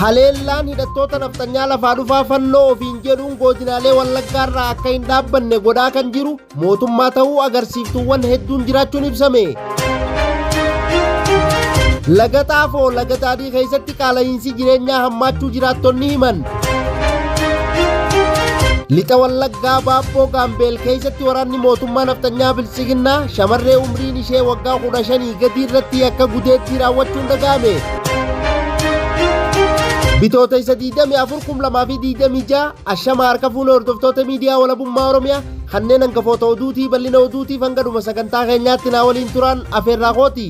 Haleellaan hidhattoota naftanyaa lafaa dhufaa fannoo ofiin jedhuun godinaalee Wallaggaarraa akka hin dhaabbanne godhaa kan jiru mootummaa ta'uu agarsiiftuuwwan hedduun jiraachuun ibsame. Laga Xaafoo laga Daadhii keessatti qaala'insi jireenyaa hammaachuu jiraattonni himan. Lixa Wallaggaa Baabboo Gaambeel keessatti waraanni mootummaa naftanyaa Biltsiginnaa shamarree umriin ishee waggaa 15 gadi irratti akka gudeetti raawwachuun dhaga'ame. Bitoota isa 24,2026 ashama harka fuula hordoftoota miidiyaa walabummaa Oromiyaa kanneen hangafoota oduutii bal'ina oduutiif hanga dhuma sagantaa keenyaatti naa waliin turan afeerraa kooti.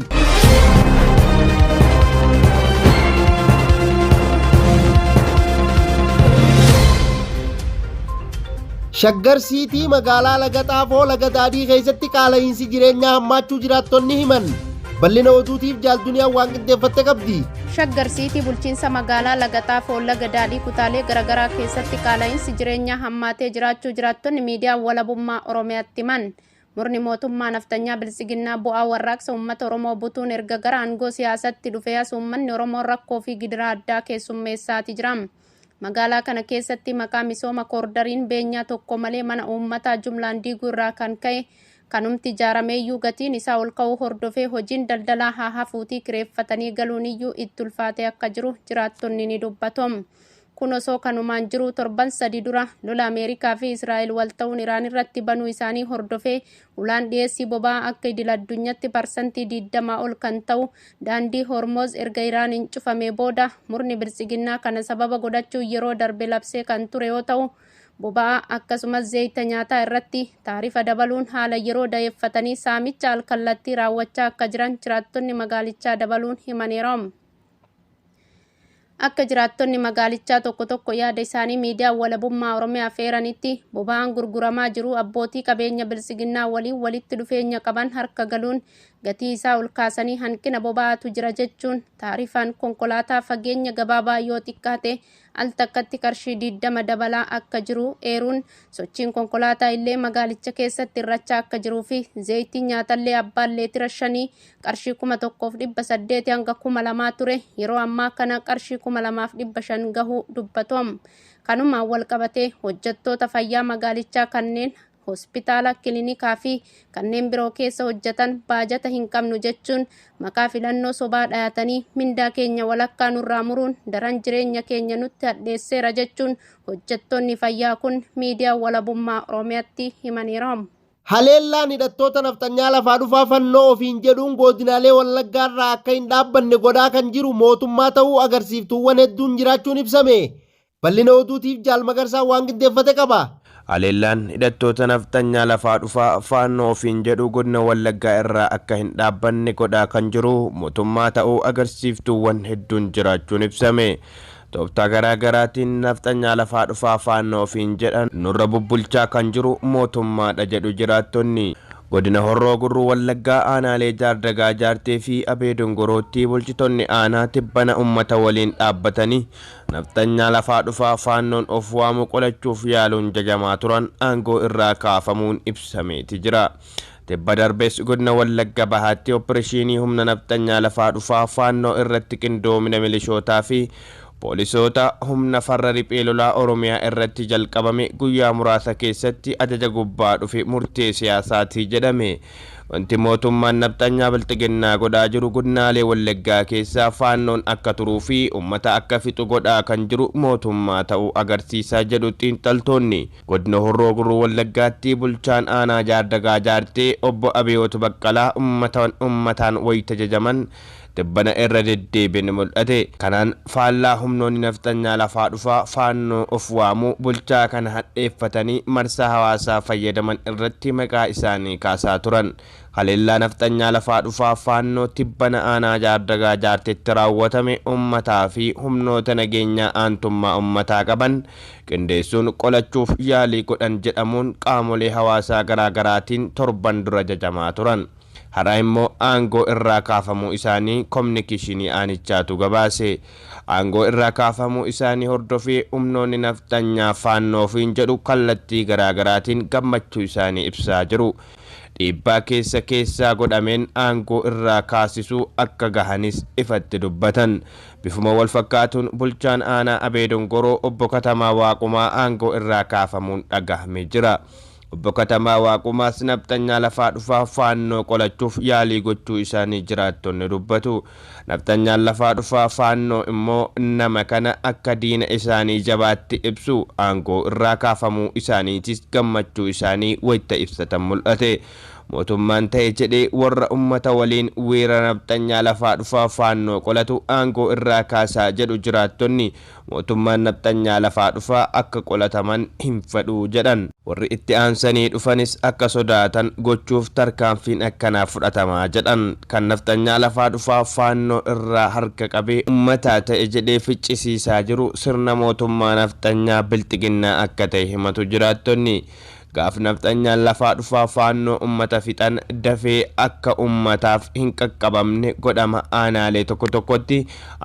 Shaggar Siitii magaalaa Laga Xaafoo laga Daadhii keessatti qaala'insi jireenyaa hammaachuu jiraattonni himan. Bal'ina oduutiif jaalduniyaan waan qindeeffatte qabdi. Shaggar Siitii bulchiinsa magaalaa Laga Xaafoo laga Daadhii kutaalee garaagaraa keessatti qaala'insi jireenyaa hammaatee jiraachuu jiraattonni miidiyaa walabummaa Oromiyaatti himan. Murni mootummaa naftanyaa Biltsiginnaa bu'aa warraaqsa uummata Oromoo butuun erga gara aangoo siyaasatti dhufee as uummanni Oromoo rakkoo fi gidiraa addaa keessummeessaati jira. Magaalaa kana keessatti maqaa misooma koordariin beenyaa tokko malee mana uummataa jumlaan diiguu irraa kan ka'e kanumti ijaarameeyyuu gatiin isaa ol ka'uu hordofee hojiin daldalaa haa hafuutii kireeffatanii galuun iyyuu itti ulfaatee akka jiru jiraattonni ni dubbatu. Kun osoo kanumaan jiru torban 3 dura lola Ameerikaa fi Israa'el wal ta'uun Iraan irratti banuu isaanii hordofee ulaan dhiyeessii boba'aa akka idil addunyaatti parsantii 20 ol kan ta'u daandii Hormuz erga Iraaniin cufamee booda murni Biltsiginnaa kana sababa godhachuun yeroo darbe labsee kan ture yoo ta'u boba'aa akkasumas zayita nyaataa irratti taarifa dabaluun haala yeroo dayeeffatanii saamicha alkallattii raawwachaa akka jiran jiraattonni magaalichaa dabaluun himaniiru. Akka jiraattonni magaalichaa tokko yaada isaanii miidiyaa walabummaa Oromiyaa feeranitti boba'aan gurguramaa jiru abbootii qabeenya Biltsiginnaa waliin walitti dhufeenya qaban harka galuun gatii isaa ol kaasanii hanqina boba'aatu jira jechuun taarifaan konkolaataa fageenya gabaabaa yoo xiqqaate al takkatti qarshii 20 dabalaa akka jiru eeruun sochiin konkolaataa illee magaalicha keessatti irrachaa akka jiruu fi zayitiin nyaatallee abbaan leetira 5 qarshii 1,800 hanga 2,000 ture yeroo ammaa kana qarshii 2,500 gahuu dubbatu. Kanumaan wal qabatee hojjettoota fayyaa magaalichaa kanneen hospitaala kiliinikaa fi kanneen biroo keessa hojjetan baajata hin qabnu jechuun maqaa filannoo sobaa dhayatanii mindaa keenya walakkaa nurraa muruun daran jireenya keenya nutti hadheesseera jechuun hojjettoonni fayyaa kun miidiyaa walabummaa Oromiyaatti himaniiru. Haleellaan hidhattoota naftanyaa lafaa dhufaa fannoo ofiin jedhuun godinaalee Wallaggaarraa akka hin dhaabbanne godhaa kan jiru mootummaa ta'uu agarsiiftuuwwan hedduun jiraachuun ibsame. Bal'ina oduutiif jaalmagarsaa waan qindeeffate qaba. Haleellaan hidhattoota naftanyaa lafaa dhufaa fannoo ofiin jedhu godina Wallaggaa irraa akka hin dhaabbanne godhaa kan jiru mootummaa ta'uu agarsiiftuuwwan hedduun jiraachuun ibsame. Tooftaa garaagaraatiin naftanyaa lafaa dhufaa fannoo ofiin jedhan nurra bubbulchaa kan jiru mootummaadha jedhu jiraattonni. Godina Horroo Gurruu Wallaggaa aanaalee Jaardagaa Jaartee fi Abee Dongorootti bulchitoonni aanaa tibbana uummata waliin dhaabbatanii naftanyaa lafaa dhufaa fannoon of waamu qolachuuf yaaluun jajamaa turan aangoo irraa kaafamuun ibsameeti jira. Tibba darbees godina Wallagga Bahaatti opereeshinii humna naftanyaa lafaa dhufaa fannoo irratti qindoomina milishootaa fi poolisoota humna farra riphee lolaa Oromiyaa irratti jalqabame guyyaa muraasa keessatti ajaja gubbaa dhufe murtee siyaasaati jedhame. Wanti mootummaan naftanyaa Biltsiginnaa godhaa jiru godinaalee Wallaggaa keessaa fannoon akka turuu fi uummata akka fixu godhaa kan jiru mootummaa ta'uu agarsiisaa jedhu xiinxaltoonni. Godina Horroo Gurruu Wallaggaatti bulchaan aanaa Jaardagaa Jaartee obbo Abeewoot Baqqalaa uummataan wayita jajaman tibbana irra deddeebiin mul'ate. Kanaan faallaa humnoonni naftanyaa lafaa dhufaa fannoo of waamu bulchaa kana hadheeffatanii marsaa hawaasaa fayyadaman irratti maqaa isaanii kaasaa turan. Haleellaa naftanyaa lafaa dhufaa fannoo tibbana aanaa Jaardagaa Jaarteetti raawwatame uummataa fi humnoota nageenyaa aantummaa uummataa qaban qindeessuun qolachuuf yaalii godhan jedhamuun qaamolee hawaasaa garaagaraatiin torban dura jajamaa turan. Har'a immoo aangoo irraa kaafamuu isaanii kominikeeshinii aanichaatu gabaase. Aangoo irraa kaafamuu isaanii hordofee humnoonni naftanyaa faannoofiin jedhu kallattii garaagaraatiin gammachuu isaanii ibsaa jiru. Dhiibbaa keessaa godhameen aangoo irraa kaasisuu akka gahanis ifatti dubbatan. Bifuma wal fakkaatuun bulchaan aanaa Abee Dongoroo obbo Katamaa Waaqumaa aangoo irraa kaafamuun dhagahamee jira. Obbo Katamaa Waaqumaas naftanyaa lafaa dhufaa faannoo qolachuuf yaalii gochuu isaanii jiraattonni dubbatu. Naftanyaan lafaa dhufaa faannoo immoo nama kana akka diina isaanii jabaatti ibsu aangoo irraa kaafamuu isaaniitis gammachuu isaanii wayita ibsatan mul'ate. Mootummaan ta'e jedhee warra ummata waliin weerara naftanyaa lafaa dhufaa faannoo qolatu aangoo irraa kaasaa jedhu jiraattonni mootummaan naftanyaa lafaa dhufaa akka qolataman hin fedhu jedhan. Warri itti aansanii dhufanis akka sodaatan gochuuf tarkaanfiin akkanaa fudhatamaa jedhan. Kan naftanyaa lafaa dhufaa faannoo irraa harka qabee ummataa ta'e jedhee ficcisiisaa jiru sirna mootummaa naftanyaa bilxiginnaa akka ta'e himatu jiraattonni. Gaaf nafxanyaan lafaa dhufaa faannoo ummata fixan dafee akka ummataaf hin qaqqabamne godhama aanaalee tokko tokkotti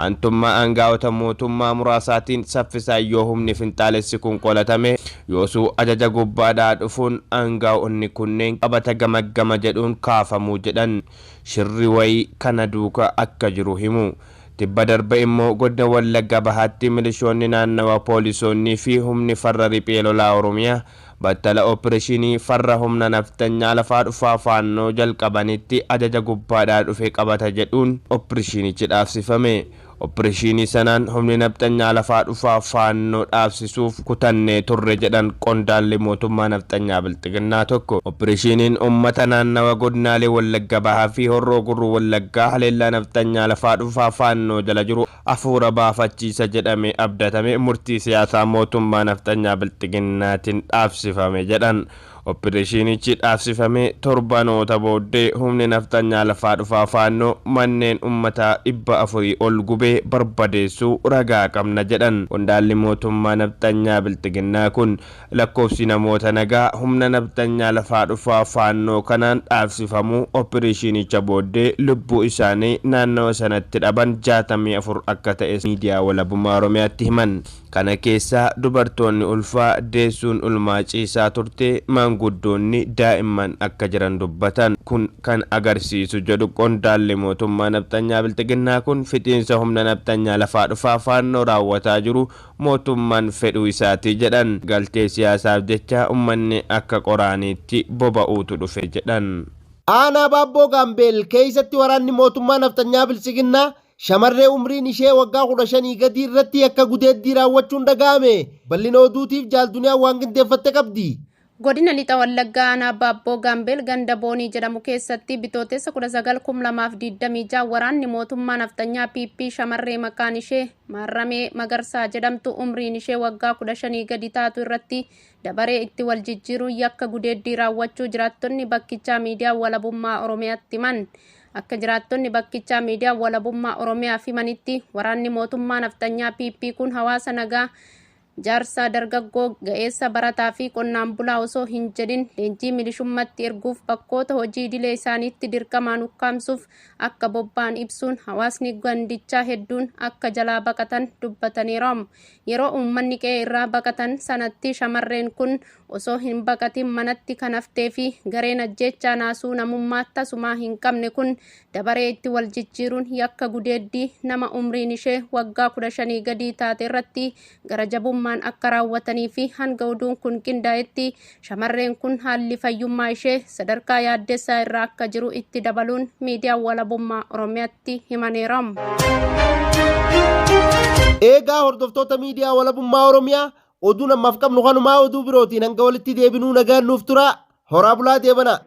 aantummaa aangaa'ota mootummaa muraasaatiin saffisaan yoo humni finxaalessi kun qolatame yoosuu ajaja gubbaadhaa dhufuun aangaa'onni kunneen qabata gamaggama jedhuun kaafamuu jedhan shirri wayii kana duuka akka jiru himu. Tibba darbe immoo godina Wallagga Bahaatti milishoonni naannawa poolisoonnii fi humni farra riphee lolaa Oromiyaa battala opereeshinii farra humna naftanyaa lafaa dhufaa faannoo jalqabanitti ajaja gubbaadhaa dhufe qabata jedhuun opereeshinichi dhaabsifame. Opereeshinii sanaan humni naftanyaa lafaa dhufaa faannoo dhaabsisuuf kutannee turre jedhan qondaalli mootummaa naftanyaa bilxiginnaa tokko. Opereeshiniin uummata naannawa godinaalee Wallagga Bahaa fi Horroo Gurruu Wallaggaa haleellaa naftanyaa lafaa dhufaa faannoo jala jiru hafuura baafachiisa jedhamee abdatame murtii siyaasaa mootummaa naftanyaa bilxiginnaatiin dhaabsifame jedhan. Opereeshinichi dhaabsifame torbanoota booddee humni naftanyaa lafaa dhufaa faannoo manneen uummataa 400 ol gubee barbadeessuu ragaa qabna jedhan. Qondaalli mootummaa naftanyaa bilxiginnaa kun lakkoofsi namoota nagaa humna naftanyaa lafaa dhufaa faannoo kanaan dhaabsifamuu opereeshinicha booddee lubbuu isaanii naannawa sanatti dhaban 64 akka ta'e miidiyaa walabummaa Oromiyaatti himan. Kana keessaa dubartoonni ulfaa deessuun ulmaa ciisaa turte maanguddoonni daa'imman akka jiran dubbatan kun kan agarsiisu jedhu qondaalli mootummaa naftanyaa bilxiginnaa kun fixiinsa humna naftanyaa lafaa dhufaa faannoo raawwataa jiru mootummaan fedhuu isaatii jedhan. Galtee siyaasaaf jecha ummanni akka qoraaniitti boba'uutu dhufe jedhan. Aanaa Baabboo Gaambeel keessatti waraanni mootummaa naftanyaa bilxiginnaa shamarree umriin ishee waggaa 15 gadi irratti akka gudeeddii raawwachuun dhaga'ame. Bal'ina oduutiif jaaldunyaa waan qindeeffatte qabdi. Godina Lixa Wallaggaa aanaa Baabboo Gaambeel ganda Boonii jedhamu keessatti bitootessa 1926 waraanni mootummaa naftanyaa PP shamarree maqaan ishee Maarramee Magarsaa jedhamtu umriin ishee waggaa 15 gadi taatu irratti dabaree itti wal jijjiiruun yakka gudeeddii raawwachuu jiraattonni bakkichaa miidiyaa walabummaa Oromiyaatti himan. Akka jiraattonni bakkichaa miidiyaa walabummaa Oromiyaaf himanitti waraanni mootummaa naftanyaa PP kun hawaasa nagaa jaarsaa dargaggoo ga'eessa barataa fi qonnaan bulaa osoo hin jedhin leenjii milishummaatti erguuf bakkoota hojii idilee isaaniitti dirqamaan ukkaamsuuf akka bobba'an ibsuun hawaasni gandichaa hedduun akka jalaa baqatan dubbataniiru. Yeroo uummanni qe'ee irraa baqatan sanatti shamarreen kun osoo hin baqatin manatti kan haftee fi gareen ajjechaa naasuu namummaa tasumaa hin qabne kun dabaree itti wal jijjiiruun yakka gudeeddii nama umriin ishee waggaa 15 gadi taate irratti gara jabummaan akka raawwatanii fi hanga oduun kun qindaa'etti shamarreen kun haalli fayyummaa ishee sadarkaa yaaddessaa irraa akka jiru itti dabaluun miidiyaa walabummaa Oromiyaatti himaneera. Eegaa hordoftoota miidiyaa walabummaa Oromiyaa oduun ammaaf qabnu kanumaa oduu birootiin hanga walitti deebinuu nagaan nuuf tura. Horaa bulaa deebana.